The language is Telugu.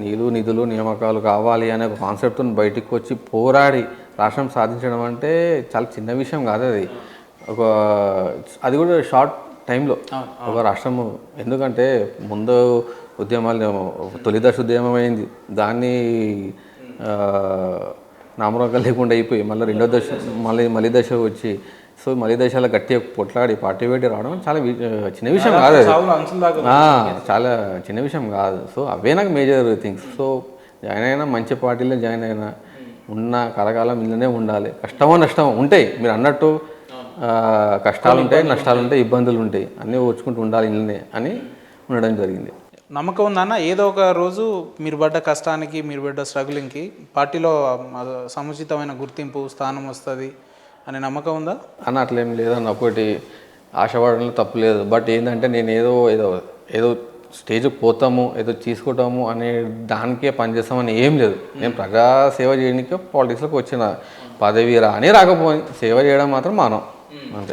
నీళ్ళు నిధులు నియామకాలు కావాలి అనే ఒక కాన్సెప్ట్తో బయటికి వచ్చి పోరాడి రాష్ట్రం సాధించడం అంటే చాలా చిన్న విషయం కాదు అది. ఒక అది కూడా షార్ట్ టైంలో ఒక రాష్ట్రము. ఎందుకంటే ముందు ఉద్యమాలు తొలి దశ ఉద్యమం అయింది, దాన్ని నామరూపంగా లేకుండా అయిపోయి మళ్ళీ రెండో దశ మళ్ళీ దశ వచ్చి, సో మళ్ళీ దశలో గట్టిగా కొట్లాడి పార్టీ పెట్టి రావడం చాలా చిన్న విషయం కాదు అది. చాలా చిన్న విషయం కాదు. సో అవే నాకు మేజర్ థింగ్స్. సో జాయిన్ అయినా మంచి పార్టీలో జాయిన్ అయినా ఉన్న కలకాలం ఇళ్ళనే ఉండాలి. కష్టమో నష్టమో ఉంటాయి, మీరు అన్నట్టు కష్టాలు ఉంటాయి, నష్టాలు ఉంటాయి, ఇబ్బందులు ఉంటాయి, అన్నీ ఓర్చుకుంటూ ఉండాలి ఇళ్ళనే అని ఉండడం జరిగింది. నమ్మకం ఉందన్న ఏదో ఒక రోజు మీరు పడ్డ కష్టానికి, మీరు పడ్డ స్ట్రగులింగ్కి పార్టీలో సముచితమైన గుర్తింపు స్థానం వస్తుంది అనే నమ్మకం ఉందా అన్న? అట్లేం లేదన్న, ఒకటి ఆశపడడంలో తప్పు లేదు. బట్ ఏంటంటే నేను ఏదో స్టేజ్కి పోతాము, ఏదో తీసుకుంటాము అనే దానికే పనిచేస్తామని ఏం లేదు. నేను ప్రజా సేవ చేయడానికే పాలిటిక్స్లోకి వచ్చిన, పదవి రాని రాకపోయి సేవ చేయడం మాత్రం మానం అంతే.